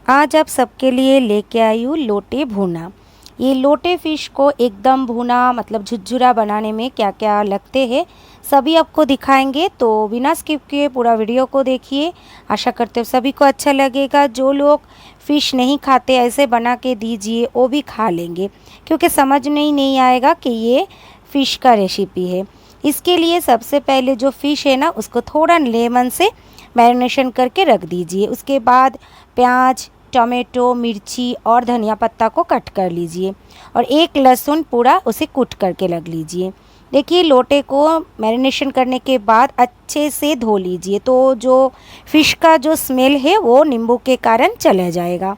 आज आप सबके लिए लेके आई हूँ लोटे भुना। ये लोटे फ़िश को एकदम भुना मतलब झुरझुरा बनाने में क्या क्या लगते हैं सभी आपको दिखाएंगे, तो बिना स्किप किए पूरा वीडियो को देखिए। आशा करते हो सभी को अच्छा लगेगा। जो लोग फ़िश नहीं खाते ऐसे बना के दीजिए, वो भी खा लेंगे, क्योंकि समझ नहीं आएगा कि ये फ़िश का रेसिपी है। इसके लिए सबसे पहले जो फ़िश है ना, उसको थोड़ा लेमन से मैरिनेशन करके रख दीजिए। उसके बाद प्याज, टमाटो, मिर्ची और धनिया पत्ता को कट कर लीजिए और एक लहसुन पूरा उसे कूट करके रख लीजिए। देखिए, लोटे को मैरिनेशन करने के बाद अच्छे से धो लीजिए, तो जो फ़िश का जो स्मेल है वो नींबू के कारण चला जाएगा।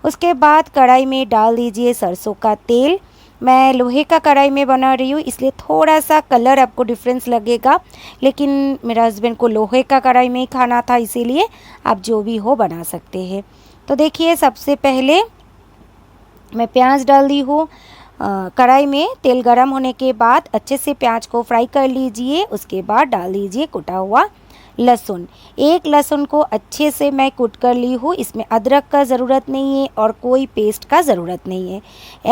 उसके बाद कढ़ाई में डाल दीजिए सरसों का तेल। मैं लोहे का कढ़ाई में बना रही हूँ, इसलिए थोड़ा सा कलर आपको डिफरेंस लगेगा, लेकिन मेरे हस्बैंड को लोहे का कढ़ाई में ही खाना था, इसीलिए आप जो भी हो बना सकते हैं। तो देखिए, सबसे पहले मैं प्याज डाल दी हूँ। कढ़ाई में तेल गरम होने के बाद अच्छे से प्याज को फ्राई कर लीजिए। उसके बाद डाल दीजिए कुटा हुआ लहसुन। एक लहसुन को अच्छे से मैं कूट कर ली हूँ। इसमें अदरक का ज़रूरत नहीं है और कोई पेस्ट का ज़रूरत नहीं है।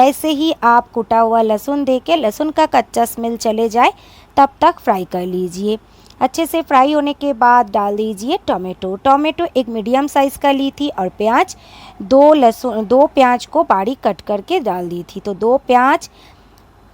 ऐसे ही आप कुटा हुआ लहसुन दे के लहसुन का कच्चा स्मेल चले जाए तब तक फ्राई कर लीजिए। अच्छे से फ्राई होने के बाद डाल दीजिए टोमेटो एक मीडियम साइज़ का ली थी और प्याज दो प्याज को बारीक कट करके डाल दी थी। तो 2 प्याज,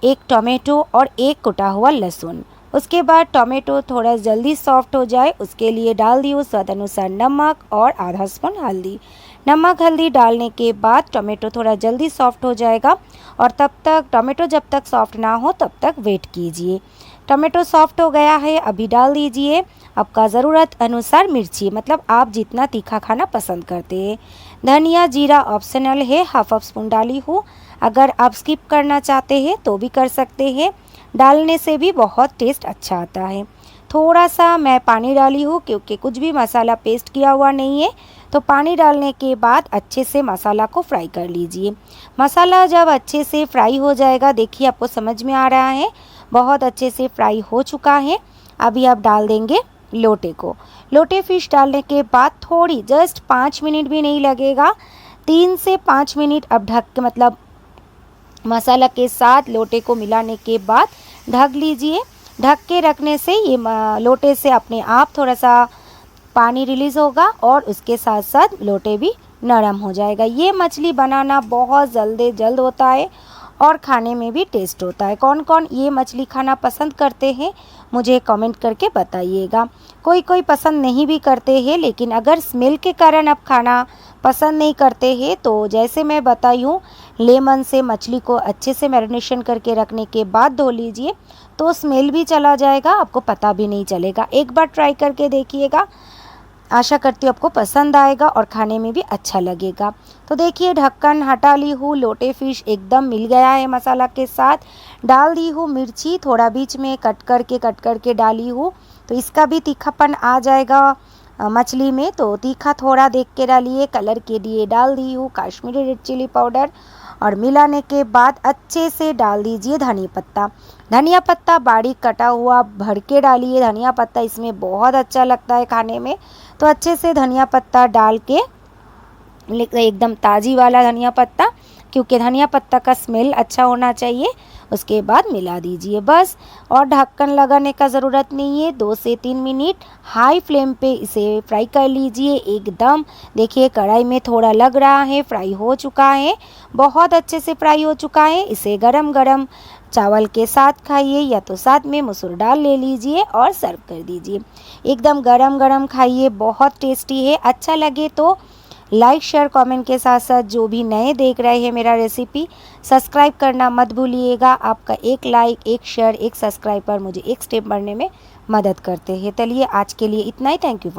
1 टोमेटो और 1 कुटा हुआ लहसुन। उसके बाद टोमेटो थोड़ा जल्दी सॉफ्ट हो जाए उसके लिए डाल दी स्वाद अनुसार नमक और आधा स्पून हल्दी। नमक हल्दी डालने के बाद टोमेटो थोड़ा जल्दी सॉफ्ट हो जाएगा और तब तक टोमेटो जब तक सॉफ्ट ना हो तब तक वेट कीजिए। टोमेटो सॉफ्ट हो गया है, अभी डाल दीजिए आपका ज़रूरत अनुसार मिर्ची, मतलब आप जितना तीखा खाना पसंद करते हैं। धनिया जीरा ऑप्शनल है, हाफ स्पून डाली हूँ। अगर आप स्किप करना चाहते हैं तो भी कर सकते हैं, डालने से भी बहुत टेस्ट अच्छा आता है। थोड़ा सा मैं पानी डाली हूँ क्योंकि कुछ भी मसाला पेस्ट किया हुआ नहीं है। तो पानी डालने के बाद अच्छे से मसाला को फ्राई कर लीजिए। मसाला जब अच्छे से फ्राई हो जाएगा, देखिए आपको समझ में आ रहा है, बहुत अच्छे से फ्राई हो चुका है। अभी आप डाल देंगे लोटे को। लोटे फ़िश डालने के बाद थोड़ी जस्ट 5 मिनट भी नहीं लगेगा, 3 से 5 मिनट अब ढक के मतलब मसाला के साथ लोटे को मिलाने के बाद ढक लीजिए। ढक के रखने से ये लोटे से अपने आप थोड़ा सा पानी रिलीज़ होगा और उसके साथ साथ लोटे भी नरम हो जाएगा। ये मछली बनाना बहुत जल्द होता है और खाने में भी टेस्ट होता है। कौन कौन ये मछली खाना पसंद करते हैं मुझे कमेंट करके बताइएगा। कोई पसंद नहीं भी करते हैं, लेकिन अगर स्मेल के कारण आप खाना पसंद नहीं करते हैं तो जैसे मैं बताई हूँ, लेमन से मछली को अच्छे से मैरिनेशन करके रखने के बाद धो लीजिए, तो स्मेल भी चला जाएगा, आपको पता भी नहीं चलेगा। एक बार ट्राई करके देखिएगा, आशा करती हूँ आपको पसंद आएगा और खाने में भी अच्छा लगेगा। तो देखिए, ढक्कन हटा ली हूँ, लोटे फ़िश एकदम मिल गया है मसाला के साथ। डाल दी हूँ मिर्ची, थोड़ा बीच में कट करके डाली हूँ, तो इसका भी तीखापन आ जाएगा मछली में, तो तीखा थोड़ा देख के डालिए। कलर के लिए डाल दी हूँ कश्मीरी रेड चिली पाउडर और मिलाने के बाद अच्छे से डाल दीजिए धनिया पत्ता बारीक कटा हुआ भर के डालिए। धनिया पत्ता इसमें बहुत अच्छा लगता है खाने में, तो अच्छे से धनिया पत्ता डाल के, एकदम ताज़ी वाला धनिया पत्ता, क्योंकि धनिया पत्ता का स्मेल अच्छा होना चाहिए। उसके बाद मिला दीजिए बस, और ढक्कन लगाने का ज़रूरत नहीं है। 2 से 3 मिनट हाई फ्लेम पे इसे फ्राई कर लीजिए एकदम। देखिए, कढ़ाई में थोड़ा लग रहा है, फ्राई हो चुका है, बहुत अच्छे से फ्राई हो चुका है। इसे गरम गरम चावल के साथ खाइए या तो साथ में मसूर दाल ले लीजिए और सर्व कर दीजिए। एकदम गरम गरम खाइए, बहुत टेस्टी है। अच्छा लगे तो लाइक शेयर कमेंट के साथ साथ जो भी नए देख रहे हैं मेरा रेसिपी, सब्सक्राइब करना मत भूलिएगा। आपका एक लाइक, एक शेयर, एक सब्सक्राइब पर मुझे एक स्टेप बढ़ने में मदद करते हैं। चलिए, आज के लिए इतना ही। Thank you.